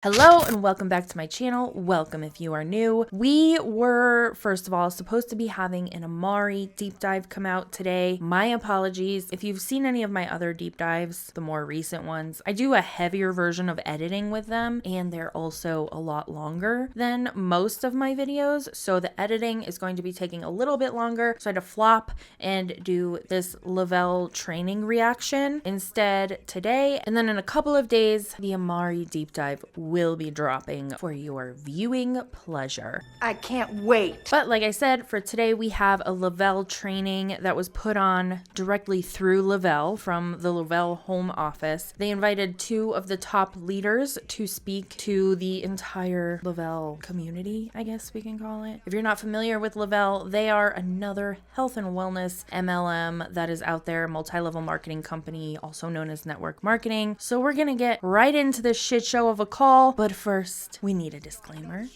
Hello and welcome back to my channel. Welcome if you are new. We were, first of all, supposed to be having an Amari deep dive come out today. My apologies. If you've seen any of my other deep dives, the more recent ones, I do a heavier version of editing with them, and they're also a lot longer than most of my videos. So the editing is going to be taking a little bit longer. So I had to flop and do this Le-Vel training reaction instead today. And then in a couple of days, the Amari deep dive will be dropping for your viewing pleasure. I can't wait. But like I said, for today we have a Le-Vel training that was put on directly through Le-Vel from the Le-Vel home office. They invited two of the top leaders to speak to the entire Le-Vel community, I guess we can call it. If you're not familiar with Le-Vel, they are another health and wellness MLM that is out there, multi-level marketing company, also known as network marketing. So we're gonna get right into this shit show of a call. But first, we need a disclaimer.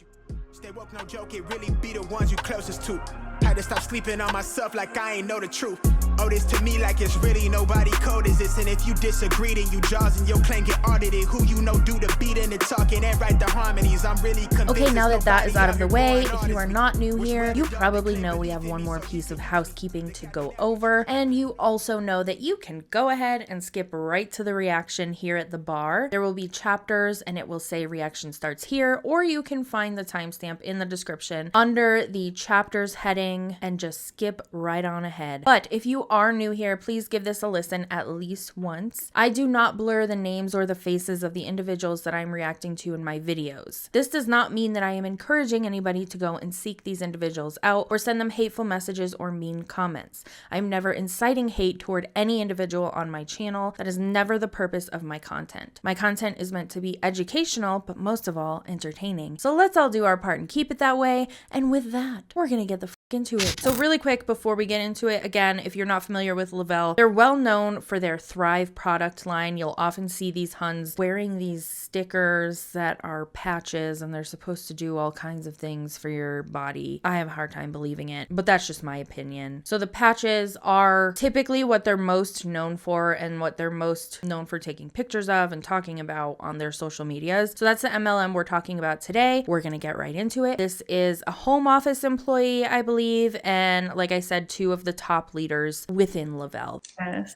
Stay woke, no joke, it really be the ones you closest to. Had to stop sleeping on myself like I ain't know the truth. Oh, this to me like it's really nobody code is this. And if you disagree, then you jaws and your claim get audited. Who you know do the beating and talking and write the harmonies. I'm really convinced. Okay, now that is out of the way, if you are not new here, you probably know we have one more piece of housekeeping to go over. And you also know that you can go ahead and skip right to the reaction here at the bar. There will be chapters and it will say reaction starts here, or you can find the timestamp in the description under the chapters heading and just skip right on ahead. But if you are new here, please give this a listen at least once. I do not blur the names or the faces of the individuals that I'm reacting to in my videos. This does not mean that I am encouraging anybody to go and seek these individuals out or send them hateful messages or mean comments. I'm never inciting hate toward any individual on my channel. That is never the purpose of my content. My content is meant to be educational, but most of all, entertaining. So let's all do our part and keep it that way. And with that, we're gonna get the into it. So really quick before we get into it, again, if you're not familiar with Le-Vel, they're well known for their Thrive product line. You'll often see these Huns wearing these stickers that are patches and they're supposed to do all kinds of things for your body. I have a hard time believing it, but that's just my opinion. So the patches are typically what they're most known for and what they're most known for taking pictures of and talking about on their social medias. So that's the MLM we're talking about today. We're going to get right into it. This is a home office employee, I believe, and like I said, two of the top leaders within Le-Vel. Yes.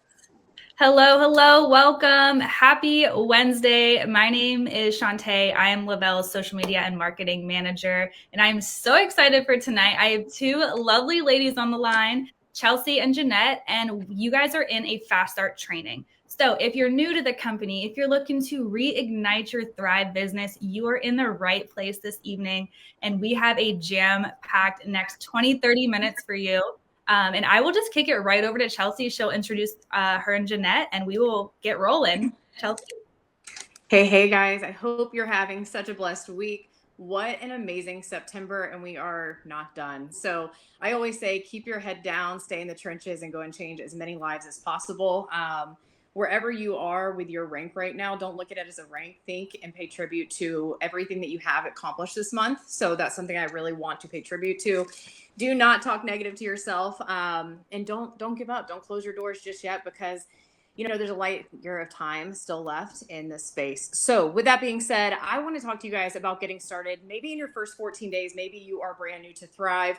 Hello, welcome. Happy Wednesday. My name is Shantae. I am Le-Vel's social media and marketing manager, and I'm so excited for tonight. I have two lovely ladies on the line, Chelsea and Jeanette, and you guys are in a fast start training. So if you're new to the company, if you're looking to reignite your Thrive business, you are in the right place this evening. And we have a jam-packed next 20-30 minutes for you. And I will just kick it right over to Chelsea. She'll introduce her and Jeanette, and we will get rolling. Chelsea. Hey guys, I hope you're having such a blessed week. What an amazing September, and we are not done. So I always say, keep your head down, stay in the trenches, and go and change as many lives as possible. Wherever you are with your rank right now, don't look at it as a rank. Think and pay tribute to everything that you have accomplished this month. So that's something I really want to pay tribute to. Do not talk negative to yourself, and don't give up. Don't close your doors just yet, because you know there's a light year of time still left in this space. So with that being said, I want to talk to you guys about getting started. Maybe in your first 14 days, maybe you are brand new to Thrive.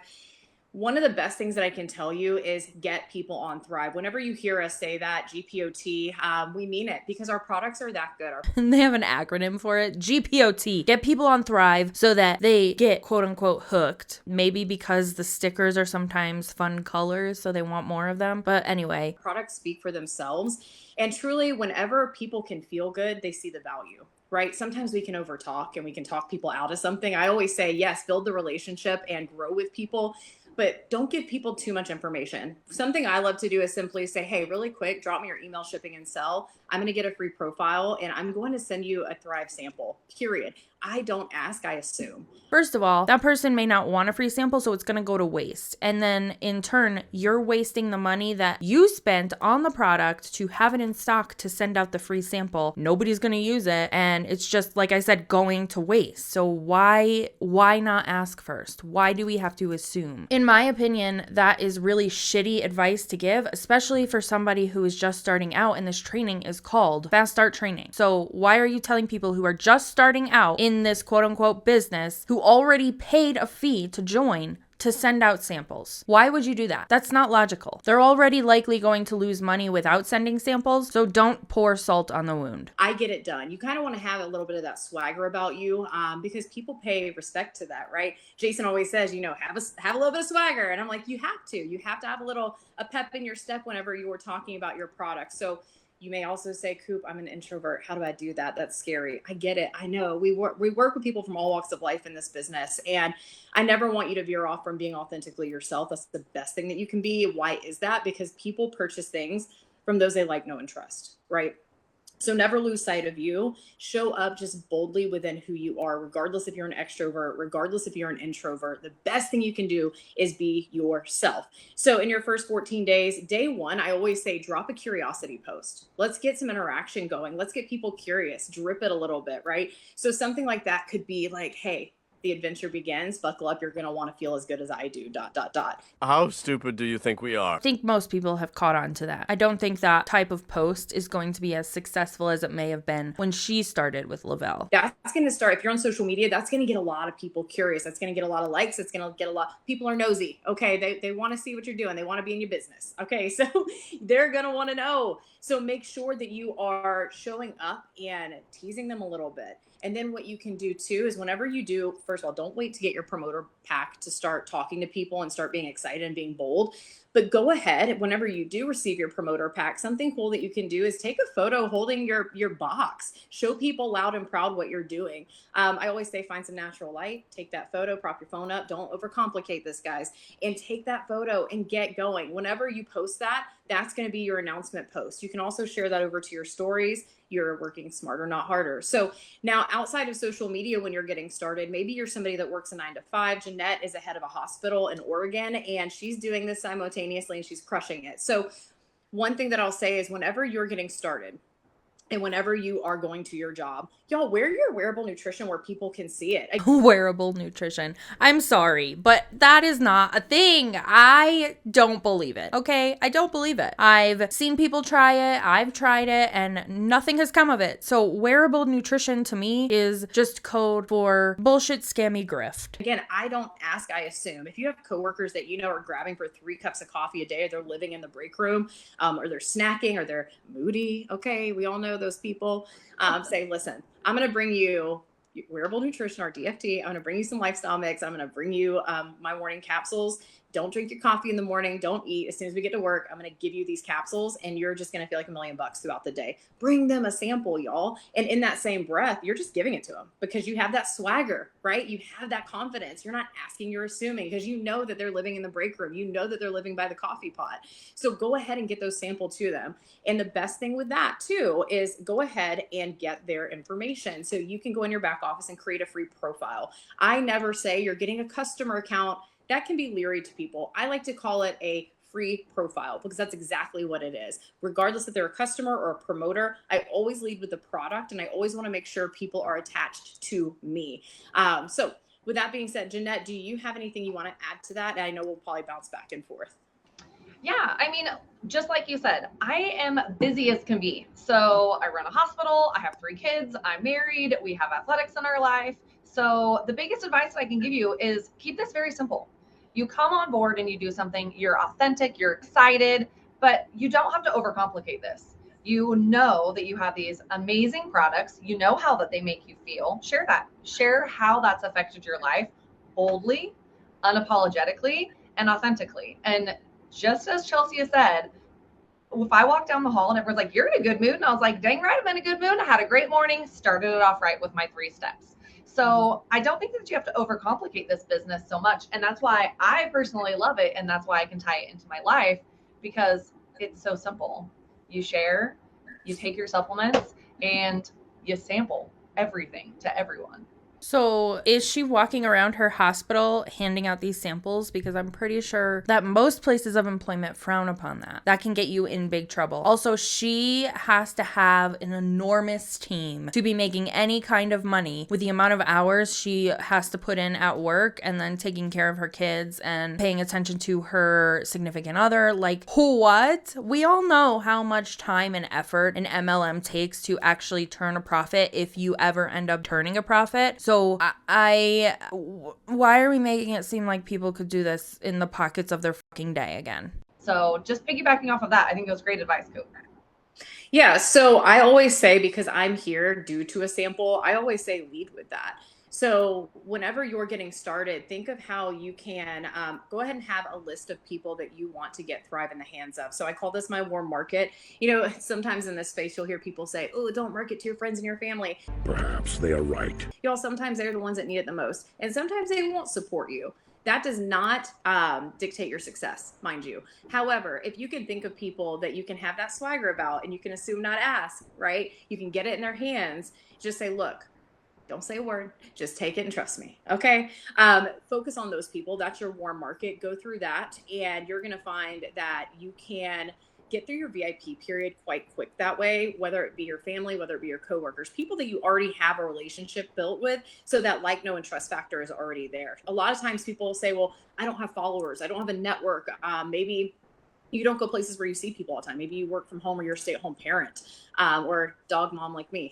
One of the best things that I can tell you is get people on Thrive. Whenever you hear us say that, GPOT, we mean it, because our products are that good. And they have an acronym for it, GPOT. Get people on Thrive so that they get quote unquote hooked. Maybe because the stickers are sometimes fun colors, so they want more of them. But anyway. Products speak for themselves. And truly, whenever people can feel good, they see the value. Right? Sometimes we can overtalk and we can talk people out of something. I always say, yes, build the relationship and grow with people, but don't give people too much information. Something I love to do is simply say, hey, really quick, drop me your email, shipping, and sell. I'm going to get a free profile and I'm going to send you a Thrive sample, period. I don't ask, I assume. First of all, that person may not want a free sample, so it's going to go to waste. And then in turn, you're wasting the money that you spent on the product to have it in stock to send out the free sample. Nobody's going to use it. And it's just, like I said, going to waste. So why not ask first? Why do we have to assume? In my opinion, that is really shitty advice to give, especially for somebody who is just starting out and this training is is called Fast Start Training. So why are you telling people who are just starting out in this quote unquote business, who already paid a fee to join, to send out samples? Why would you do that? That's not logical. They're already likely going to lose money without sending samples, so don't pour salt on the wound. I get it done. You kind of want to have a little bit of that swagger about you, because people pay respect to that, right? Jason always says, have a little bit of swagger. And I'm like, you have to have a pep in your step whenever you are talking about your product. So you may also say, Coop, I'm an introvert. How do I do that? That's scary. I get it. I know we work with people from all walks of life in this business. And I never want you to veer off from being authentically yourself. That's the best thing that you can be. Why is that? Because people purchase things from those they like, know, and trust, right? So never lose sight of you. Show up just boldly within who you are, regardless if you're an extrovert, regardless if you're an introvert. The best thing you can do is be yourself. So in your first 14 days, day one, I always say, drop a curiosity post. Let's get some interaction going. Let's get people curious, drip it a little bit, right? So something like that could be like, hey, the adventure begins. Buckle up. You're going to want to feel as good as I do, ... How stupid do you think we are? I think most people have caught on to that. I don't think that type of post is going to be as successful as it may have been when she started with Le-Vel. That's going to start, if you're on social media, that's going to get a lot of people curious. That's going to get a lot of likes. It's going to get people are nosy. Okay. They want to see what you're doing. They want to be in your business. Okay. So they're going to want to know. So make sure that you are showing up and teasing them a little bit. And then what you can do too is whenever you do, first of all, don't wait to get your promoter pack to start talking to people and start being excited and being bold. But go ahead, whenever you do receive your promoter pack, something cool that you can do is take a photo holding your box. Show people loud and proud what you're doing. I always say, find some natural light, take that photo, prop your phone up. Don't overcomplicate this, guys. And take that photo and get going. Whenever you post that, that's going to be your announcement post. You can also share that over to your stories. You're working smarter, not harder. So now outside of social media, when you're getting started, maybe you're somebody that works a 9 to 5. Jeanette is a head of a hospital in Oregon, and she's doing this simultaneously and she's crushing it. So one thing that I'll say is whenever you're getting started and whenever you are going to your job, y'all wear your wearable nutrition where people can see it. Wearable nutrition. I'm sorry, but that is not a thing. I don't believe it. Okay? I don't believe it. I've seen people try it. I've tried it and nothing has come of it. So wearable nutrition to me is just code for bullshit, scammy grift. Again, I don't ask, I assume. If you have coworkers that are grabbing for 3 cups of coffee a day, or they're living in the break room, or they're snacking, or they're moody, okay, we all know those people, say, listen, I'm going to bring you wearable nutrition or DFT. I'm going to bring you some lifestyle mix. I'm going to bring you my morning capsules. Don't drink your coffee in the morning. Don't eat. As soon as we get to work, I'm going to give you these capsules and you're just going to feel like $1 million throughout the day. Bring them a sample, y'all. And in that same breath, you're just giving it to them because you have that swagger, right? You have that confidence. You're not asking, you're assuming, because you know that they're living in the break room. You know that they're living by the coffee pot. So go ahead and get those sample to them. And the best thing with that too is go ahead and get their information. So you can go in your back office and create a free profile. I never say you're getting a customer account. That can be leery to people. I like to call it a free profile because that's exactly what it is. Regardless if they're a customer or a promoter, I always lead with the product and I always want to make sure people are attached to me. So with that being said, Jeanette, do you have anything you want to add to that? I know we'll probably bounce back and forth. Yeah, I mean, just like you said, I am busy as can be. So I run a hospital, I have 3 kids, I'm married, we have athletics in our life. So the biggest advice that I can give you is keep this very simple. You come on board and you do something, you're authentic, you're excited, but you don't have to overcomplicate this. You know that you have these amazing products. You know how that they make you feel. Share that. Share how that's affected your life boldly, unapologetically, and authentically. And just as Chelsea has said, if I walk down the hall and everyone's like, you're in a good mood. And I was like, dang right, I'm in a good mood. I had a great morning, started it off right with my 3 steps. So I don't think that you have to overcomplicate this business so much. And that's why I personally love it. And that's why I can tie it into my life because it's so simple. You share, you take your supplements and you sample everything to everyone. So is she walking around her hospital handing out these samples? Because I'm pretty sure that most places of employment frown upon that. That can get you in big trouble. Also, she has to have an enormous team to be making any kind of money with the amount of hours she has to put in at work and then taking care of her kids and paying attention to her significant other. Like, what? We all know how much time and effort an MLM takes to actually turn a profit if you ever end up turning a profit. So why are we making it seem like people could do this in the pockets of their fucking day again? So just piggybacking off of that, I think it was great advice, Coop. Yeah, so I always say, because I'm here due to a sample, I always say lead with that. So whenever you're getting started, think of how you can go ahead and have a list of people that you want to get Thrive in the hands of. So I call this my warm market. You know, sometimes in this space, you'll hear people say, oh, don't market to your friends and your family. Perhaps they are right. Y'all, sometimes they're the ones that need it the most. And sometimes they won't support you. That does not dictate your success, mind you. However, if you can think of people that you can have that swagger about and you can assume not ask, right? You can get it in their hands. Just say, look, don't say a word. Just take it and trust me. Okay. Focus on those people. That's your warm market. Go through that. And you're going to find that you can get through your VIP period quite quick that way, whether it be your family, whether it be your coworkers, people that you already have a relationship built with. So that like, know, and trust factor is already there. A lot of times people say, well, I don't have followers. I don't have a network. Maybe you don't go places where you see people all the time. Maybe you work from home or you're a stay-at-home parent or dog mom like me.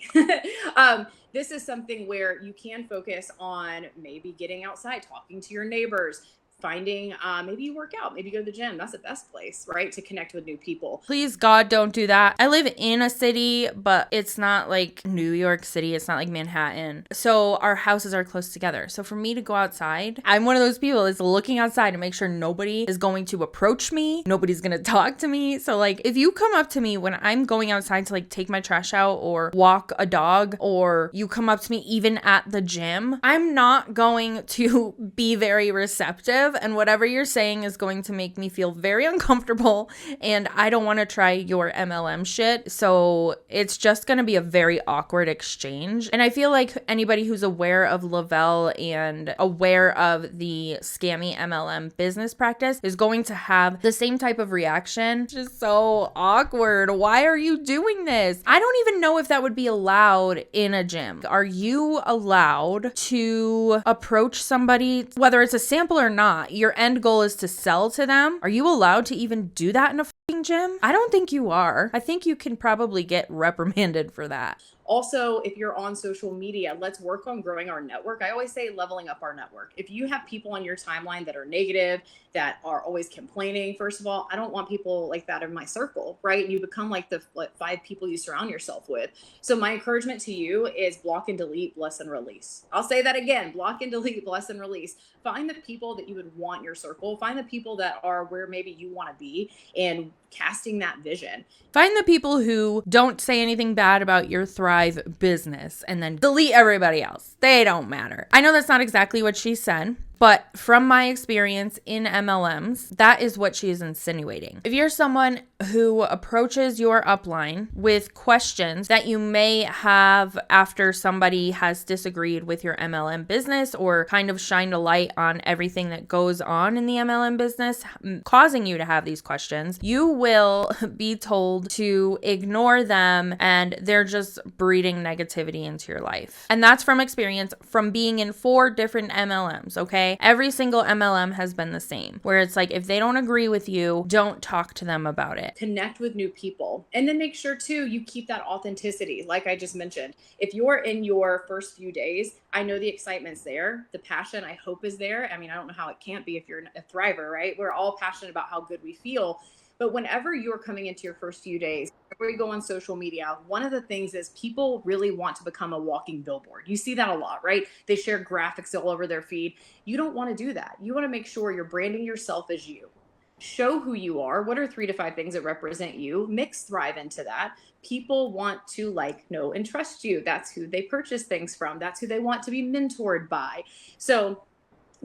This is something where you can focus on maybe getting outside, talking to your neighbors, finding maybe you work out, maybe you go to the gym. That's the best place, right, to connect with new people. Please, God, don't do that. I live in a city, but it's not like New York City. It's not like Manhattan. So our houses are close together. So for me to go outside, I'm one of those people that's looking outside to make sure nobody is going to approach me. Nobody's going to talk to me. So like if you come up to me when I'm going outside to like take my trash out or walk a dog, or you come up to me even at the gym, I'm not going to be very receptive. And whatever you're saying is going to make me feel very uncomfortable, and I don't want to try your MLM shit. So it's just going to be a very awkward exchange. And I feel like anybody who's aware of Le-Vel and aware of the scammy MLM business practice is going to have the same type of reaction. Just so awkward. Why are you doing this? I don't even know if that would be allowed in a gym. Are you allowed to approach somebody, whether it's a sample or not? Your end goal is to sell to them. Are you allowed to even do that in a fucking gym? I don't think you are. I think you can probably get reprimanded for that. Also, if you're on social media, let's work on growing our network. I always say leveling up our network. If you have people on your timeline that are negative, that are always complaining, first of all, I don't want people like that in my circle, right? You become like the 5 people you surround yourself with. So my encouragement to you is block and delete, bless and release. I'll say that again, block and delete, bless and release. Find the people that you would want in your circle. Find the people that are where maybe you want to be and casting that vision. Find the people who don't say anything bad about your Thrive business and then delete everybody else. They don't matter. I know that's not exactly what she said, but from my experience in MLMs, that is what she is insinuating. If you're someone who approaches your upline with questions that you may have after somebody has disagreed with your MLM business or kind of shined a light on everything that goes on in the MLM business, causing you to have these questions, you will be told to ignore them and they're just breeding negativity into your life. And that's from experience from being in 4 different MLMs, okay? Every single MLM has been the same, where it's like, if they don't agree with you, don't talk to them about it. Connect with new people. And then make sure too, you keep that authenticity. Like I just mentioned, if you're in your first few days, I know the excitement's there. The passion, I hope, is there. I mean, I don't know how it can't be if you're a thriver, right? We're all passionate about how good we feel. But whenever you're coming into your first few days, whenever you go on social media, one of the things is people really want to become a walking billboard. You see that a lot, right? They share graphics all over their feed. You don't want to do that. You want to make sure you're branding yourself as you. Show who you are. What are 3 to 5 things that represent you? Mix Thrive into that. People want to like, know, and trust you. That's who they purchase things from. That's who they want to be mentored by. So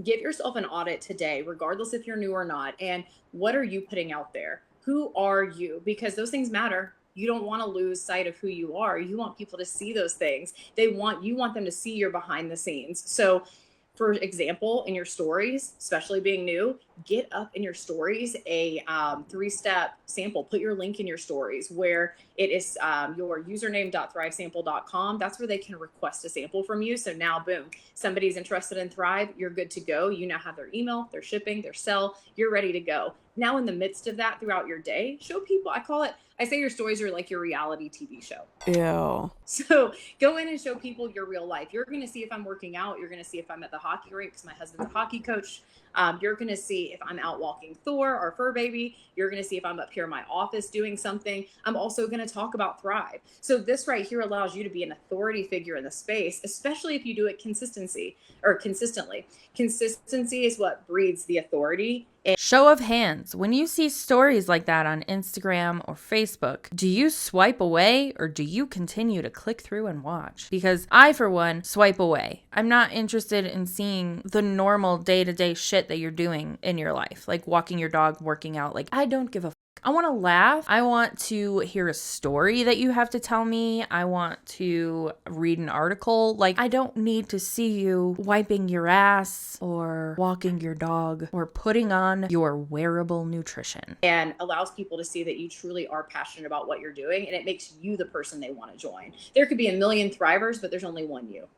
give yourself an audit today, regardless if you're new or not. And what are you putting out there? Who are you? Because those things matter. You don't want to lose sight of who you are. You want people to see those things. You want them to see your behind the scenes. So for example, in your stories, especially being new, get up in your stories a 3-step sample. Put your link in your stories where it is your username.thrivesample.com. That's where they can request a sample from you. So now, boom, somebody's interested in Thrive, you're good to go. You now have their email, their shipping, their sell, you're ready to go. Now, in the midst of that, throughout your day, show people, I say your stories are like your reality TV show. Ew. So go in and show people your real life. You're going to see if I'm working out. You're going to see if I'm at the hockey rink because my husband's a hockey coach. You're going to see if I'm out walking Thor, our fur baby. You're going to see if I'm up here in my office doing something. I'm also going to talk about Thrive. So this right here allows you to be an authority figure in the space, especially if you do it consistently. Consistency is what breeds the authority. Show of hands. When you see stories like that on Instagram or Facebook, do you swipe away or do you continue to click through and watch? Because I, for one, swipe away. I'm not interested in seeing the normal day-to-day shit that you're doing in your life, like walking your dog, working out. Like, I don't give a I want to laugh. I want to hear a story that you have to tell me. I want to read an article. Like, I don't need to see you wiping your ass or walking your dog or putting on your wearable nutrition. And allows people to see that you truly are passionate about what you're doing, and it makes you the person they want to join. There could be a million Thrivers, but there's only one you.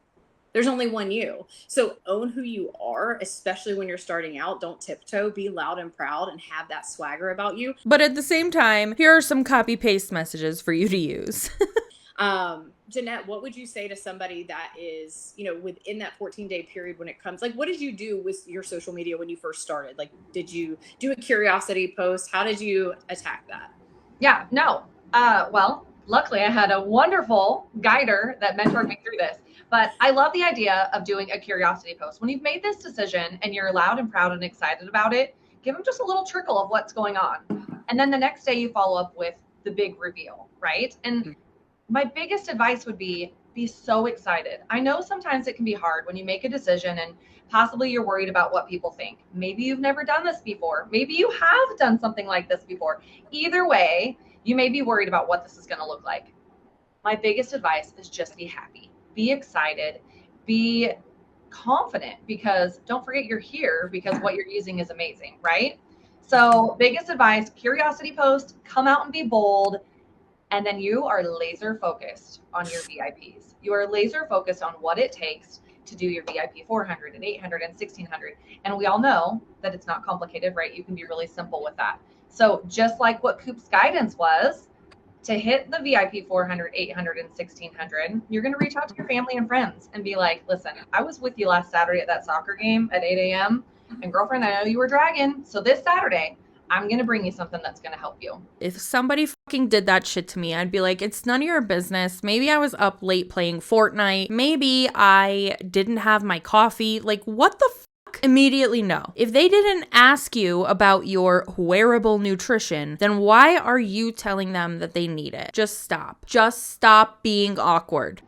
There's only one you. So own who you are, especially when you're starting out. Don't tiptoe, be loud and proud and have that swagger about you. But at the same time, here are some copy paste messages for you to use. Jeanette, what would you say to somebody that is, within that 14-day period when it comes, like, what did you do with your social media when you first started? Like, did you do a curiosity post? How did you attack that? Yeah, no. Well, luckily I had a wonderful guider that mentored me through this. But I love the idea of doing a curiosity post. When you've made this decision and you're loud and proud and excited about it, give them just a little trickle of what's going on. And then the next day you follow up with the big reveal, right? And my biggest advice would be so excited. I know sometimes it can be hard when you make a decision and possibly you're worried about what people think. Maybe you've never done this before. Maybe you have done something like this before. Either way, you may be worried about what this is going to look like. My biggest advice is just be happy. Be excited, be confident, because don't forget you're here because what you're using is amazing, right? So biggest advice, curiosity post, come out and be bold. And then you are laser focused on your VIPs. You are laser focused on what it takes to do your VIP 400 and 800 and 1600. And we all know that it's not complicated, right? You can be really simple with that. So just like what Coop's guidance was, to hit the VIP 400, 800, and 1600, you're going to reach out to your family and friends and be like, listen, I was with you last Saturday at that soccer game at 8 a.m. And girlfriend, I know you were dragging. So this Saturday, I'm going to bring you something that's going to help you. If somebody fucking did that shit to me, I'd be like, it's none of your business. Maybe I was up late playing Fortnite. Maybe I didn't have my coffee. Like, what the fuck? Immediately no. If they didn't ask you about your wearable nutrition, then why are you telling them that they need it? Just stop. Just stop being awkward.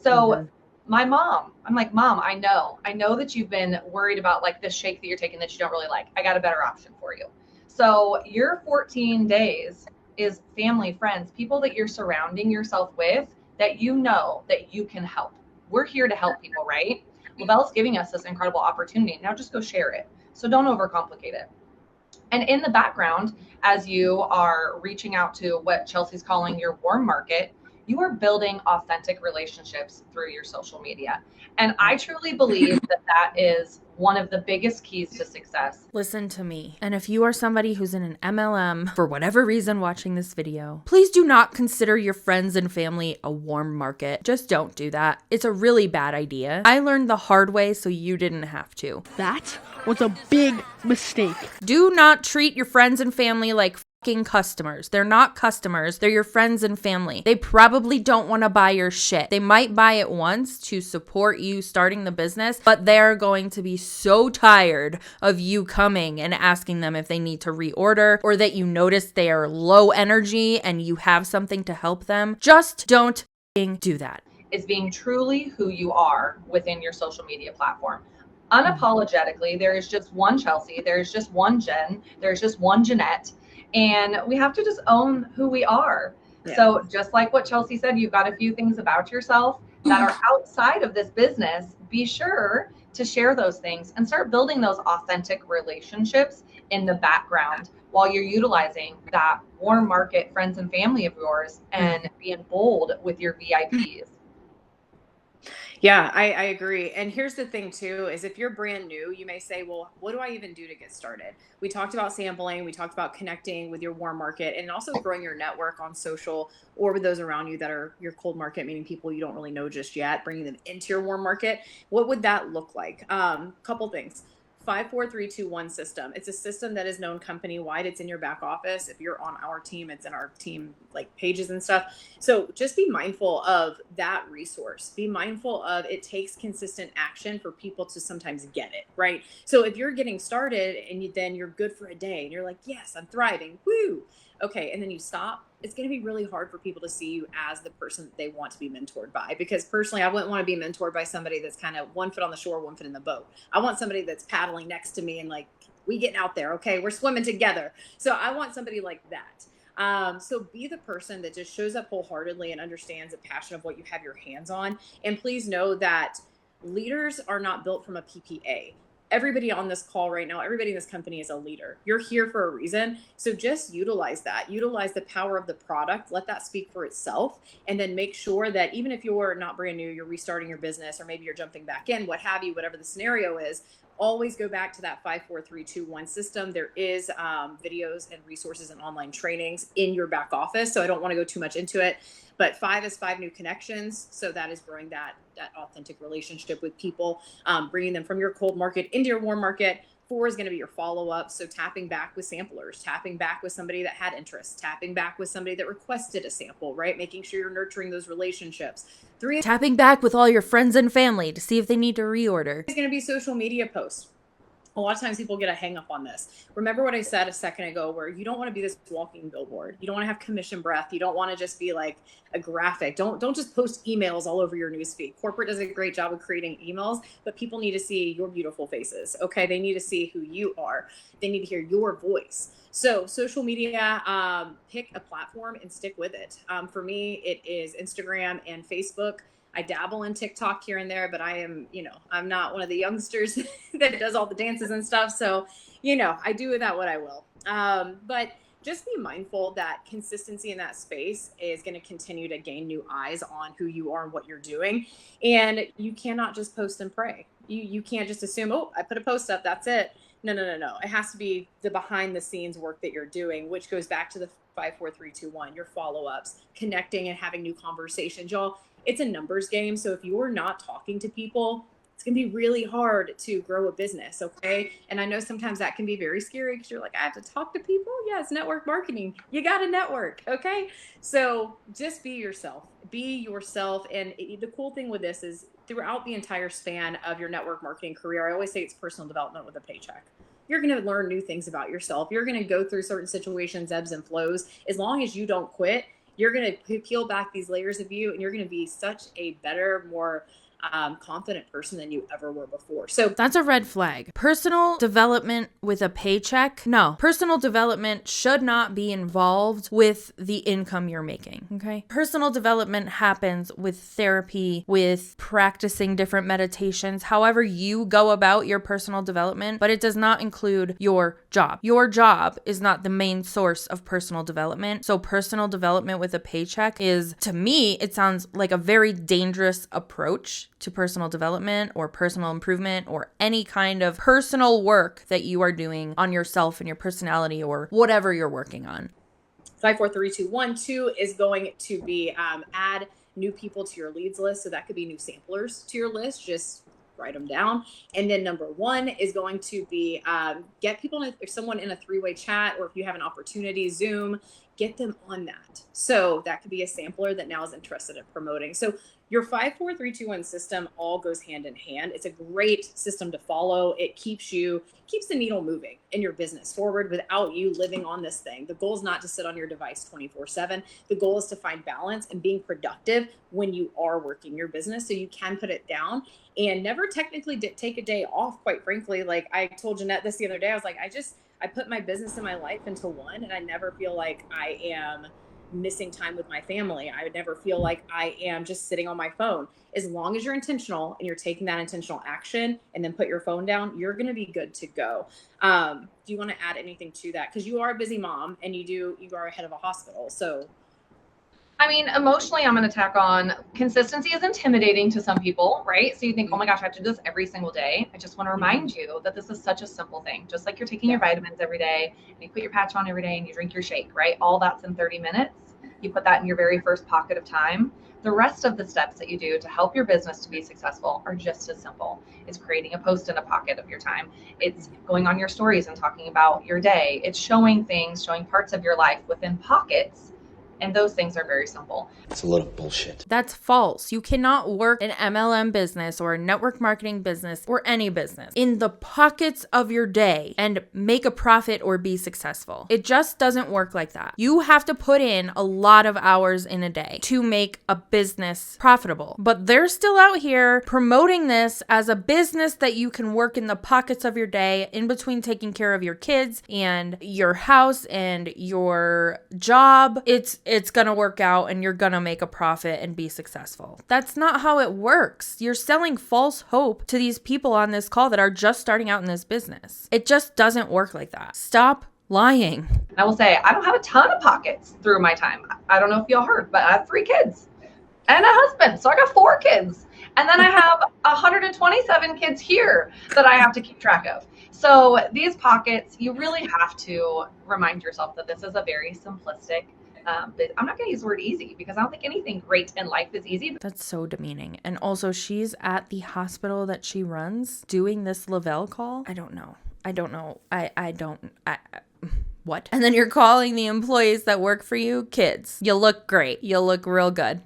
So my mom, I'm like, Mom, I know that you've been worried about like this shake that you're taking that you don't really like. I got a better option for you. So your 14 days is family, friends, people that you're surrounding yourself with that you know that you can help. We're here to help people, right? Le-Vel's giving us this incredible opportunity. Now just go share it. So don't overcomplicate it. And in the background, as you are reaching out to what Chelsea's calling your warm market, you are building authentic relationships through your social media. And I truly believe that that is one of the biggest keys to success. Listen to me. And if you are somebody who's in an MLM for whatever reason watching this video, please do not consider your friends and family a warm market. Just don't do that. It's a really bad idea. I learned the hard way so you didn't have to. That was a big mistake. Do not treat your friends and family like customers. They're not customers. They're your friends and family. They probably don't want to buy your shit. They might buy it once to support you starting the business, but they're going to be so tired of you coming and asking them if they need to reorder or that you notice they are low energy and you have something to help them. Just don't do that. Is being truly who you are within your social media platform. Unapologetically, there is just one Chelsea, there's just one Jen, there's just one Jeanette. And we have to just own who we are. Yeah. So just like what Chelsea said, you've got a few things about yourself that are outside of this business. Be sure to share those things and start building those authentic relationships in the background while you're utilizing that warm market friends and family of yours and being bold with your VIPs. Yeah, I agree. And here's the thing too, is if you're brand new, you may say, well, what do I even do to get started? We talked about sampling, we talked about connecting with your warm market and also growing your network on social or with those around you that are your cold market, meaning people you don't really know just yet, bringing them into your warm market. What would that look like? Couple things. 5, 4, 3, 2, 1 system. It's a system that is known company wide. It's in your back office. If you're on our team, it's in our team like pages and stuff. So just be mindful of that resource. Be mindful of it takes consistent action for people to sometimes get it, right? So if you're getting started and then you're good for a day and you're like, yes, I'm thriving, woo. Okay, and then you stop, it's going to be really hard for people to see you as the person that they want to be mentored by. Because personally, I wouldn't want to be mentored by somebody that's kind of 1 foot on the shore, 1 foot in the boat. I want somebody that's paddling next to me and like, we getting out there, okay? We're swimming together. So I want somebody like that. So be the person that just shows up wholeheartedly and understands the passion of what you have your hands on. And please know that leaders are not built from a PPA. Everybody on this call right now, everybody in this company is a leader. You're here for a reason. So just utilize that. Utilize the power of the product. Let that speak for itself. And then make sure that even if you're not brand new, you're restarting your business, or maybe you're jumping back in, what have you, whatever the scenario is, always go back to that 5, 4, 3, 2, 1 system. There is videos and resources and online trainings in your back office. So I don't want to go too much into it, but 5 is 5 new connections. So that is growing that authentic relationship with people, bringing them from your cold market into your warm market. 4 is going to be your follow-up. So tapping back with samplers, tapping back with somebody that had interest, tapping back with somebody that requested a sample, right? Making sure you're nurturing those relationships. 3 is Tapping back with all your friends and family to see if they need to reorder. going to be social media posts. A lot of times people get a hang up on this. Remember what I said a second ago, where you don't want to be this walking billboard. You don't want to have commission breath. You don't want to just be like a graphic. Don't just post emails all over your newsfeed. Corporate does a great job of creating emails, but people need to see your beautiful faces. Okay. They need to see who you are. They need to hear your voice. So social media, pick a platform and stick with it. For me, it is Instagram and Facebook. I dabble in TikTok here and there, but I am, I'm not one of the youngsters that does all the dances and stuff. So, I do with that what I will. But just be mindful that consistency in that space is going to continue to gain new eyes on who you are and what you're doing. And you cannot just post and pray. You can't just assume, oh, I put a post up, that's it. No. It has to be the behind the scenes work that you're doing, which goes back to the 5, 4, 3, 2, 1, your follow-ups, connecting and having new conversations. Y'all, it's a numbers game. So if you're not talking to people, it's going to be really hard to grow a business. Okay. And I know sometimes that can be very scary because you're like, I have to talk to people. Yeah, it's network marketing. You got to network. Okay. So just be yourself. And the cool thing with this is throughout the entire span of your network marketing career, I always say it's personal development with a paycheck. You're going to learn new things about yourself. You're going to go through certain situations, ebbs and flows. As long as you don't quit, you're going to peel back these layers of you, and you're going to be such a better, more confident person than you ever were before. So That's a red flag. Personal development with a paycheck? No. Personal development should not be involved with the income you're making, okay? Personal development happens with therapy, with practicing different meditations, however you go about your personal development, but it does not include your job. Your job is not the main source of personal development. So personal development with a paycheck is, to me, it sounds like a very dangerous approach to personal development or personal improvement or any kind of personal work that you are doing on yourself and your personality or whatever you're working on. 5, 4, 3, 2, 1. 2 is going to be add new people to your leads list. So that could be new samplers to your list. Just write them down. And then number 1 is going to be get people, if someone in a 3-way chat, or if you have an opportunity, Zoom, get them on that. So that could be a sampler that now is interested in promoting. So your 5, 4, 3, 2, 1 system all goes hand in hand. It's a great system to follow. It keeps the needle moving in your business forward without you living on this thing. The goal is not to sit on your device 24/7. The goal is to find balance and being productive when you are working your business, so you can put it down and never technically take a day off, quite frankly. Like I told Jeanette this the other day, I was like, I put my business and my life into one, and I never feel like I am missing time with my family. I would never feel like I am just sitting on my phone. As long as you're intentional and you're taking that intentional action and then put your phone down, you're going to be good to go. Do you want to add anything to that? Because you are a busy mom and you are head of a hospital. So I mean, emotionally, I'm going to tack on consistency is intimidating to some people, right? So you think, oh my gosh, I have to do this every single day. I just want to remind you that this is such a simple thing. Just like you're taking your vitamins every day and you put your patch on every day and you drink your shake, right? All that's in 30 minutes. You put that in your very first pocket of time. The rest of the steps that you do to help your business to be successful are just as simple. It's creating a post in a pocket of your time. It's going on your stories and talking about your day. It's showing things, showing parts of your life within pockets. And those things are very simple. It's a little bullshit. That's false. You cannot work an MLM business or a network marketing business or any business in the pockets of your day and make a profit or be successful. It just doesn't work like that. You have to put in a lot of hours in a day to make a business profitable. But they're still out here promoting this as a business that you can work in the pockets of your day in between taking care of your kids and your house and your job. It's gonna work out and you're gonna make a profit and be successful. That's not how it works. You're selling false hope to these people on this call that are just starting out in this business. It just doesn't work like that. Stop lying. I will say, I don't have a ton of pockets through my time. I don't know if y'all heard, but I have 3 kids and a husband. So I got 4 kids. And then I have 127 kids here that I have to keep track of. So these pockets, you really have to remind yourself that this is a very simplistic but I'm not going to use the word easy because I don't think anything great in life is easy. That's so demeaning. And also, she's at the hospital that she runs doing this Le-Vel call. I don't know. What? And then you're calling the employees that work for you kids. You look great. You look real good.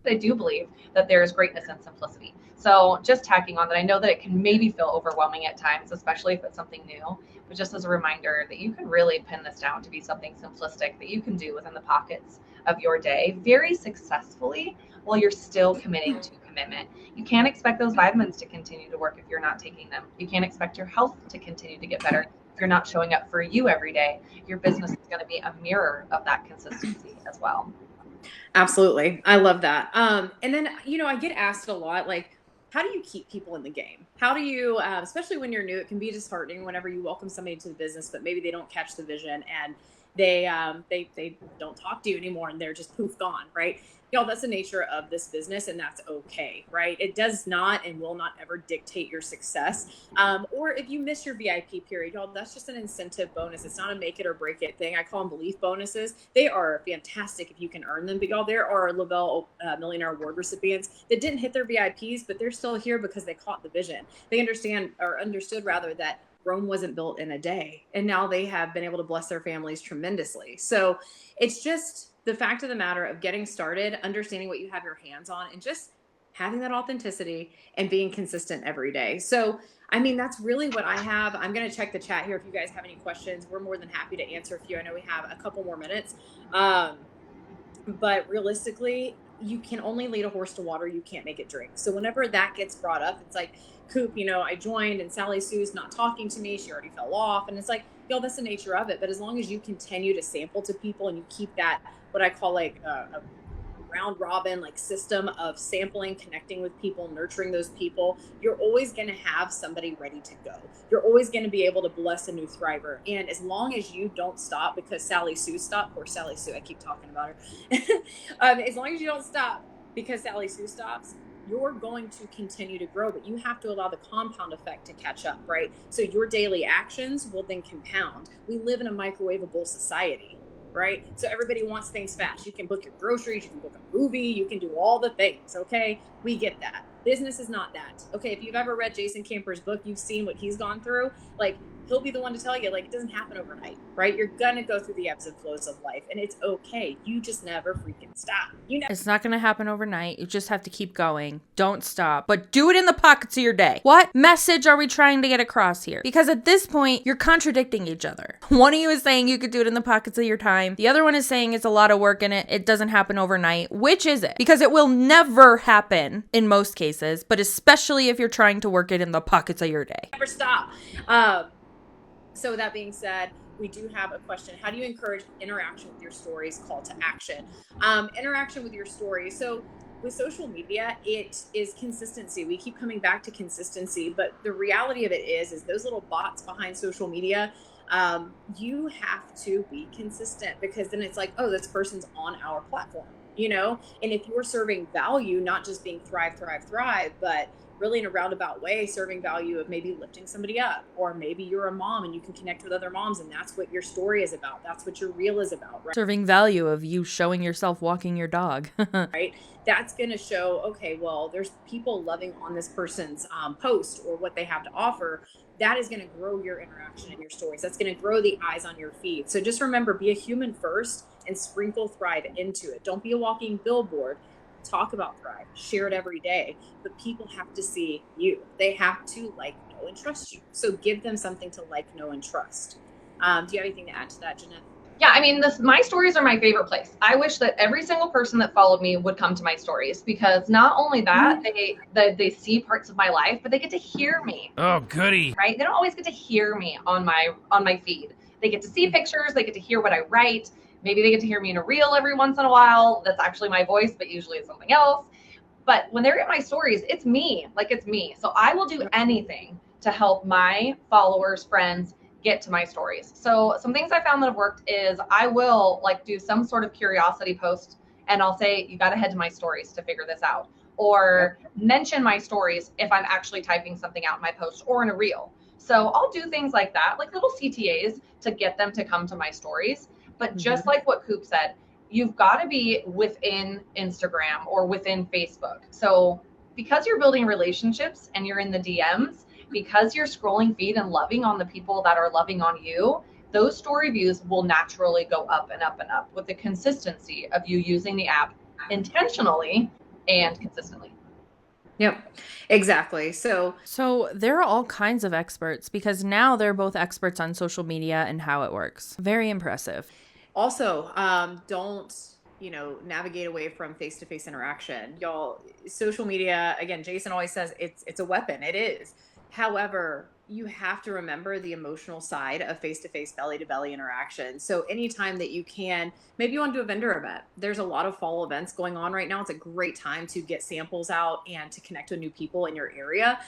I do believe that there is greatness in simplicity. So just tacking on that, I know that it can maybe feel overwhelming at times, especially if it's something new, but just as a reminder that you can really pin this down to be something simplistic that you can do within the pockets of your day very successfully while you're still committing to commitment. You can't expect those vitamins to continue to work if you're not taking them. You can't expect your health to continue to get better if you're not showing up for you every day. Your business is going to be a mirror of that consistency as well. Absolutely. I love that. And then, I get asked a lot, like, how do you keep people in the game? How do you, especially when you're new, it can be disheartening whenever you welcome somebody to the business, but maybe they don't catch the vision and they don't talk to you anymore and they're just poof gone, right? Y'all, that's the nature of this business and that's okay, right? It does not and will not ever dictate your success. Or if you miss your VIP period, y'all, that's just an incentive bonus. It's not a make it or break it thing. I call them belief bonuses. They are fantastic if you can earn them. But y'all, there are Le-Vel Millionaire Award recipients that didn't hit their VIPs, but they're still here because they caught the vision. They understood that Rome wasn't built in a day. And now they have been able to bless their families tremendously. So it's just the fact of the matter of getting started, understanding what you have your hands on, and just having that authenticity and being consistent every day. So, I mean, that's really what I have. I'm going to check the chat here. If you guys have any questions, we're more than happy to answer a few. I know we have a couple more minutes. But realistically, you can only lead a horse to water. You can't make it drink. So whenever that gets brought up, it's like, Coop, I joined and Sally Sue's not talking to me. She already fell off. And it's like, that's the nature of it. But as long as you continue to sample to people and you keep that, what I call like a round robin like system of sampling, connecting with people, nurturing those people, you're always going to have somebody ready to go. You're always going to be able to bless a new thriver. And as long as you don't stop because Sally Sue stopped, poor Sally Sue, I keep talking about her. As long as you don't stop because Sally Sue stops, you're going to continue to grow, but you have to allow the compound effect to catch up, right? So your daily actions will then compound. We live in a microwavable society, right? So everybody wants things fast. You can book your groceries, you can book a movie, you can do all the things, okay? We get that. Business is not that. Okay, if you've ever read Jason Camper's book, you've seen what he's gone through. Like, he'll be the one to tell you, like, it doesn't happen overnight, right? You're gonna go through the ebbs and flows of life, and it's okay. You just never freaking stop. It's not gonna happen overnight. You just have to keep going. Don't stop, but do it in the pockets of your day. What message are we trying to get across here? Because at this point, you're contradicting each other. One of you is saying you could do it in the pockets of your time. The other one is saying it's a lot of work in it. It doesn't happen overnight. Which is it? Because it will never happen in most cases, but especially if you're trying to work it in the pockets of your day. Never stop. So with that being said, we do have a question. How do you encourage interaction with your stories? Call to action. Interaction with your stories. So with social media, it is consistency. We keep coming back to consistency, but the reality of it is those little bots behind social media, you have to be consistent, because then it's like, oh, this person's on our platform, and if you're serving value, not just being thrive, but really in a roundabout way, serving value of maybe lifting somebody up, or maybe you're a mom and you can connect with other moms, and that's what your story is about. That's what your reel is about, right? Serving value of you showing yourself walking your dog. Right? That's going to show, okay, well, there's people loving on this person's post or what they have to offer. That is going to grow your interaction in your stories. That's going to grow the eyes on your feed. So just remember, be a human first and sprinkle thrive into it. Don't be a walking billboard. Talk about thrive, share it every day, but people have to see you. They have to like, know, and trust you. So give them something to like, know, and trust. Do you have anything to add to that, Jeanette? Yeah, I mean, my stories are my favorite place. I wish that every single person that followed me would come to my stories, because not only that, they see parts of my life, but they get to hear me. Oh, goody. Right? They don't always get to hear me on my feed. They get to see pictures, they get to hear what I write. Maybe they get to hear me in a reel every once in a while. That's actually my voice, but usually it's something else. But when they're in my stories, it's me. Like, it's me. So I will do anything to help my followers, friends, get to my stories. So some things I found that have worked is I will like do some sort of curiosity post, and I'll say, you got to head to my stories to figure this out, or mention my stories if I'm actually typing something out in my post or in a reel. So I'll do things like that, like little CTAs to get them to come to my stories. But just like what Coop said, you've got to be within Instagram or within Facebook. So because you're building relationships and you're in the DMs, because you're scrolling feed and loving on the people that are loving on you, those story views will naturally go up and up and up with the consistency of you using the app intentionally and consistently. Yep, exactly. So there are all kinds of experts, because now they're both experts on social media and how it works. Very impressive. Also, don't, navigate away from face-to-face interaction. Y'all, social media, again, Jason always says it's a weapon. It is. However, you have to remember the emotional side of face-to-face, belly-to-belly interaction. So anytime that you can, maybe you want to do a vendor event. There's a lot of fall events going on right now. It's a great time to get samples out and to connect with new people in your area.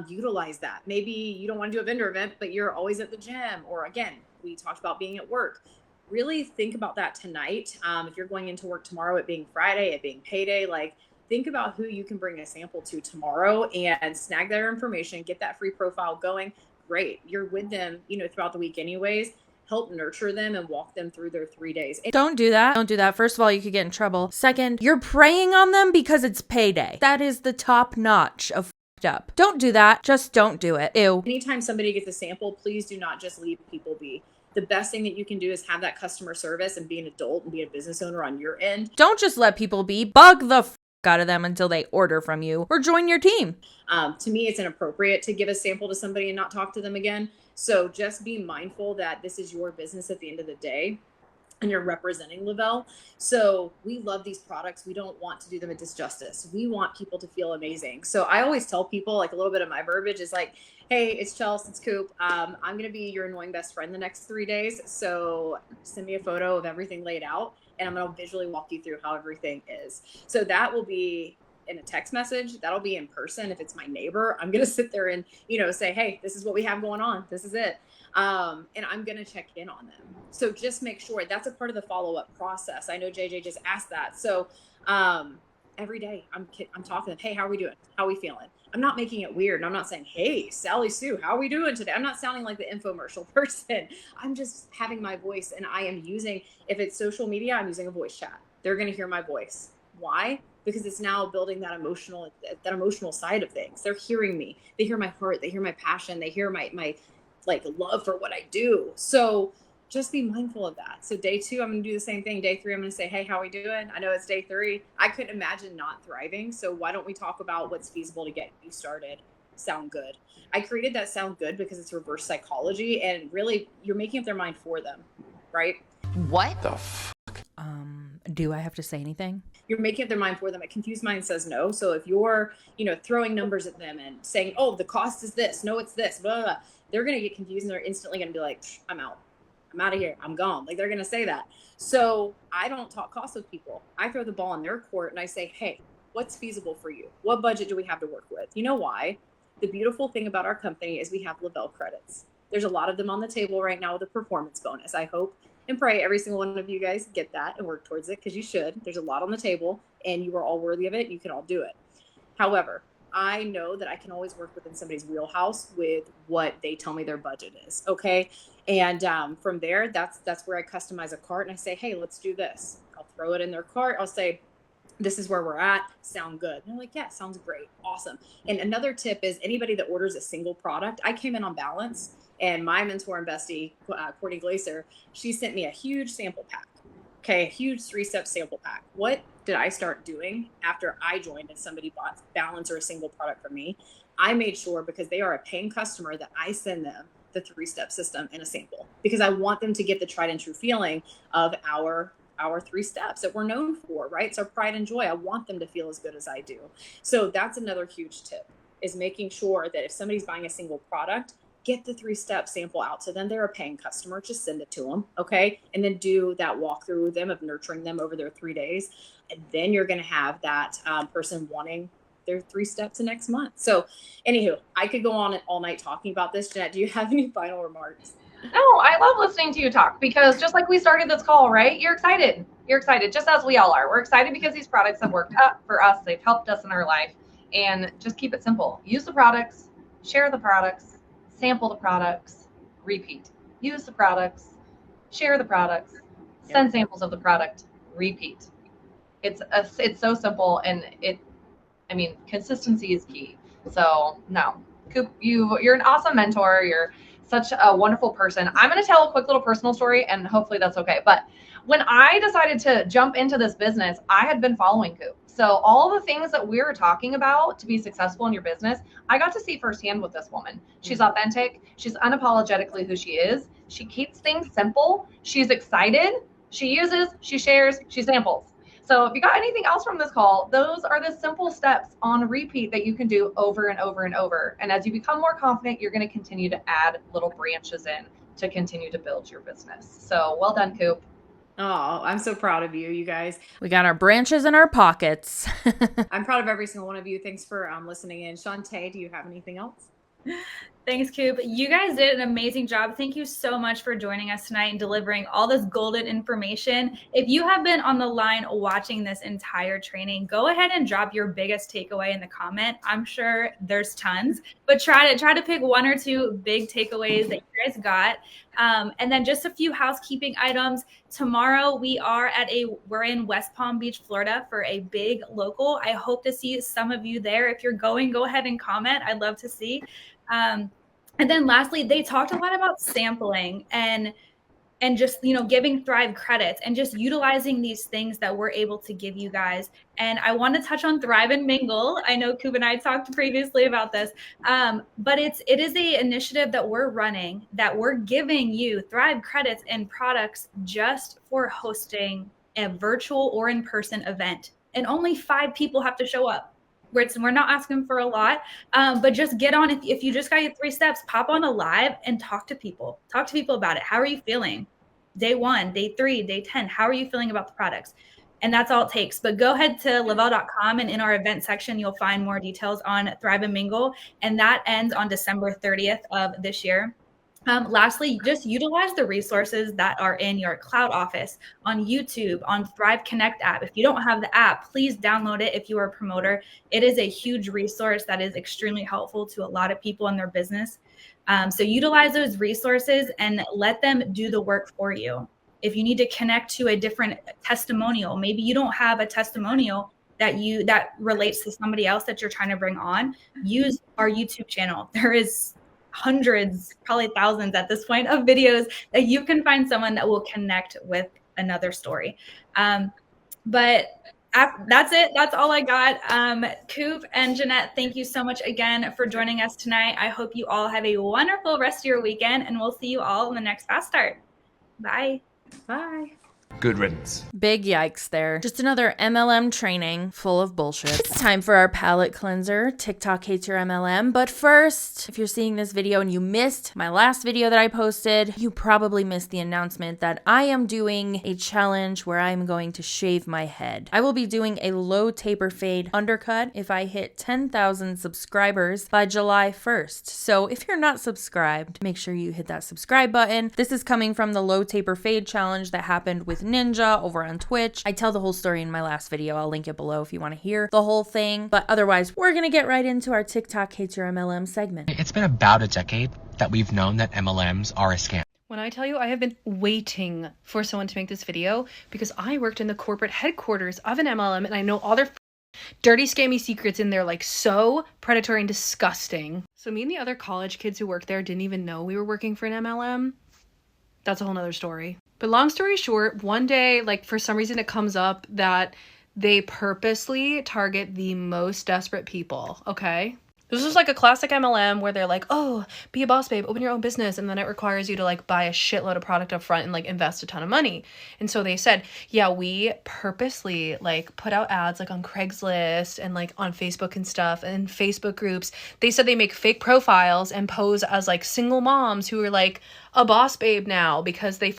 Utilize that. Maybe you don't want to do a vendor event, but you're always at the gym, or again, we talked about being at work. Really think about that tonight. If you're going into work tomorrow, it being Friday, it being payday, like think about who you can bring a sample to tomorrow and snag their information, get that free profile going. Great. You're with them, throughout the week anyways. Help nurture them and walk them through their 3 days. Don't do that. Don't do that. First of all, you could get in trouble. Second, you're preying on them because it's payday. That is the top notch of f***ed up. Don't do that. Just don't do it. Ew. Anytime somebody gets a sample, please do not just leave people be. The best thing that you can do is have that customer service and be an adult and be a business owner on your end. Don't just let people be. Bug the f*** out of them until they order from you or join your team. To me, it's inappropriate to give a sample to somebody and not talk to them again. So just be mindful that this is your business at the end of the day, and you're representing Le-Vel. So we love these products. We don't want to do them a disjustice. We want people to feel amazing. So I always tell people, like, a little bit of my verbiage is like, hey, it's Chelsea, it's Coop. I'm going to be your annoying best friend the next 3 days. So send me a photo of everything laid out, and I'm going to visually walk you through how everything is. So that will be in a text message. That'll be in person. If it's my neighbor, I'm going to sit there and, say, hey, this is what we have going on. This is it. And I'm going to check in on them. So just make sure that's a part of the follow-up process. I know JJ just asked that. So, every day I'm talking to them. Hey, how are we doing? How are we feeling? I'm not making it weird. And I'm not saying, hey, Sally Sue, how are we doing today? I'm not sounding like the infomercial person. I'm just having my voice, and I am using, if it's social media, I'm using a voice chat. They're going to hear my voice. Why? Because it's now building that emotional side of things. They're hearing me. They hear my heart. They hear my passion. They hear my like love for what I do. So just be mindful of that. So day 2, I'm going to do the same thing. Day 3, I'm going to say, hey, how are we doing? I know it's day 3. I couldn't imagine not thriving. So why don't we talk about what's feasible to get you started? Sound good. I created that sound good because it's reverse psychology, and really you're making up their mind for them, right? What The fuck? Do I have to say anything? You're making up their mind for them. A confused mind says no. So if you're, throwing numbers at them and saying, oh, the cost is this, no, it's this, blah, blah, blah, they're going to get confused, and they're instantly going to be like, I'm out. I'm out of here. I'm gone. Like they're going to say that. So I don't talk cost with people. I throw the ball in their court and I say, hey, what's feasible for you? What budget do we have to work with? You know why? The beautiful thing about our company is we have Le-Vel credits. There's a lot of them on the table right now with a performance bonus. I hope and pray every single one of you guys get that and work towards it, because you should. There's a lot on the table and you are all worthy of it. You can all do it. However, I know that I can always work within somebody's wheelhouse with what they tell me their budget is. Okay. And from there, that's where I customize a cart and I say, hey, let's do this. I'll throw it in their cart. I'll say, this is where we're at. Sound good? And they're like, yeah, sounds great. Awesome. And another tip is anybody that orders a single product, I came in on balance, and my mentor and bestie, Courtney Glaser, she sent me a huge sample pack. Okay. A huge 3-step sample pack. What did I start doing after I joined and somebody bought balance or a single product from me? I made sure, because they are a paying customer, that I send them the 3-step system in a sample, because I want them to get the tried and true feeling of our 3 steps that we're known for, right? It's our pride and joy. I want them to feel as good as I do. So that's another huge tip, is making sure that if somebody's buying a single product, get the 3-step sample out to them. They're a paying customer. Just send it to them. Okay. And then do that walkthrough with them of nurturing them over their 3 days. And then you're going to have that person wanting their 3 steps the next month. So anywho, I could go on all night talking about this. Jeanette, do you have any final remarks? No, I love listening to you talk, because just like we started this call, right? You're excited. You're excited, just as we all are. We're excited because these products have worked out for us. They've helped us in our life. And just keep it simple. Use the products, share the products, sample the products, repeat. Use the products, share the products, send samples of the product, repeat. It's so simple, and consistency is key. So no, Coop, you're an awesome mentor. You're such a wonderful person. I'm going to tell a quick little personal story, and hopefully that's okay. But when I decided to jump into this business, I had been following Coop. So all the things that we were talking about to be successful in your business, I got to see firsthand with this woman. She's authentic. She's unapologetically who she is. She keeps things simple. She's excited. She uses, she shares, she samples. So if you got anything else from this call, those are the simple steps on repeat that you can do over and over and over. And as you become more confident, you're going to continue to add little branches in to continue to build your business. So well done, Coop. Oh, I'm so proud of you, you guys. We got our branches in our pockets. I'm proud of every single one of you. Thanks for listening in. Shantae, do you have anything else? Thanks, Coop. You guys did an amazing job. Thank you so much for joining us tonight and delivering all this golden information. If you have been on the line watching this entire training, go ahead and drop your biggest takeaway in the comment. I'm sure there's tons, but try to pick 1 or 2 big takeaways that you guys got. And then just a few housekeeping items. Tomorrow we're in West Palm Beach, Florida for a big local. I hope to see some of you there. If you're going, go ahead and comment. I'd love to see. And then lastly, they talked a lot about sampling and just, giving Thrive credits and just utilizing these things that we're able to give you guys. And I want to touch on Thrive and Mingle. I know Coop and I talked previously about this, but it is a initiative that we're running, that we're giving you Thrive credits and products just for hosting a virtual or in-person event. And only 5 people have to show up. We're not asking for a lot, but just get on. If you just got your 3 steps, pop on a live and talk to people. Talk to people about it. How are you feeling? Day 1, day 3, day 10. How are you feeling about the products? And that's all it takes. But go ahead to Le-Vel.com, and in our event section, you'll find more details on Thrive and Mingle. And that ends on December 30th of this year. Lastly, just utilize the resources that are in your cloud office, on YouTube, on Thrive Connect app. If you don't have the app, please download it if you are a promoter. It is a huge resource that is extremely helpful to a lot of people in their business. So utilize those resources and let them do the work for you. If you need to connect to a different testimonial, maybe you don't have a testimonial that relates to somebody else that you're trying to bring on, use our YouTube channel. There is hundreds, probably thousands at this point, of videos that you can find someone that will connect with another story. But that's it. That's all I got. Coop and Jeanette, thank you so much again for joining us tonight. I hope you all have a wonderful rest of your weekend, and we'll see you all in the next Fast Start. Bye. Bye. Good riddance. Big yikes there. Just another MLM training full of bullshit. It's time for our palate cleanser. TikTok hates your MLM. But first, if you're seeing this video and you missed my last video that I posted, you probably missed the announcement that I am doing a challenge where I'm going to shave my head. I will be doing a low taper fade undercut if I hit 10,000 subscribers by July 1st. So if you're not subscribed, make sure you hit that subscribe button. This is coming from the low taper fade challenge that happened with Ninja over on Twitch. I tell the whole story in my last video. I'll link it below if you want to hear the whole thing. But otherwise, we're going to get right into our TikTok hates your MLM segment. It's been about a decade that we've known that MLMs are a scam. When I tell you I have been waiting for someone to make this video because I worked in the corporate headquarters of an MLM and I know all their dirty, scammy secrets in there, like so predatory and disgusting. So me and the other college kids who worked there didn't even know we were working for an MLM. That's a whole nother story. But long story short, one day, like for some reason it comes up that they purposely target the most desperate people, okay? This is like a classic MLM where they're like, oh, be a boss babe, open your own business. And then it requires you to like buy a shitload of product up front and like invest a ton of money. And so they said, yeah, we purposely like put out ads like on Craigslist and like on Facebook and stuff and Facebook groups. They said they make fake profiles and pose as like single moms who are like a boss babe now because they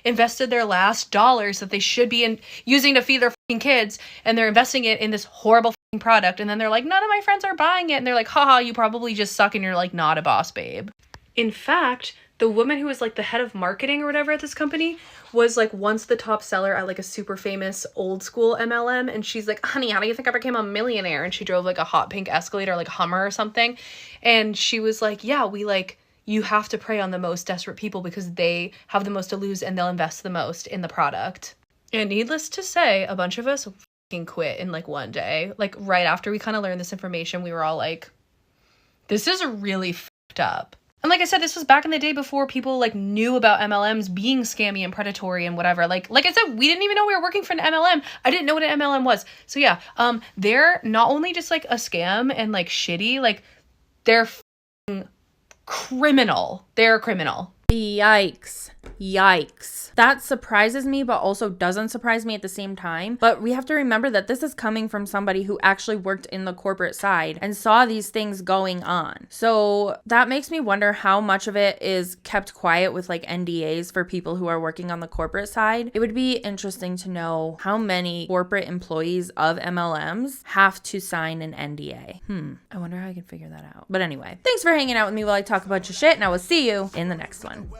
invested their last dollars that they should be using to feed their kids, and they're investing it in this horrible product, and then they're like, none of my friends are buying it, and they're like, haha, you probably just suck and you're like not a boss babe. In fact, the woman who was like the head of marketing or whatever at this company was like once the top seller at like a super famous old school MLM, and she's like, honey, how do you think I became a millionaire? And she drove like a hot pink Escalade or like Hummer or something, and she was like, yeah, we like, you have to prey on the most desperate people because they have the most to lose and they'll invest the most in the product. And needless to say, a bunch of us fucking quit in like one day. Like right after we kind of learned this information, we were all like, this is really fucked up. And like I said, this was back in the day before people like knew about MLMs being scammy and predatory and whatever. Like I said, we didn't even know we were working for an MLM. I didn't know what an MLM was. So yeah, they're not only just like a scam and like shitty, like they're criminal. They're criminal. Yikes. Yikes. That surprises me, but also doesn't surprise me at the same time. But we have to remember that this is coming from somebody who actually worked in the corporate side and saw these things going on. So that makes me wonder how much of it is kept quiet with like NDAs for people who are working on the corporate side. It would be interesting to know how many corporate employees of MLMs have to sign an NDA. I wonder how I can figure that out. But anyway, thanks for hanging out with me while I talk a bunch of shit, and I will see you in the next one.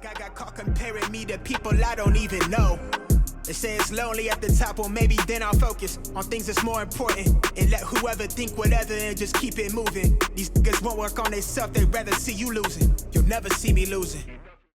I got caught comparing me to people I don't even know. They say it's lonely at the top, well maybe then I'll focus on things that's more important and let whoever think whatever and just keep it moving. These niggas won't work on themselves, they'd rather see you losing. You'll never see me losing.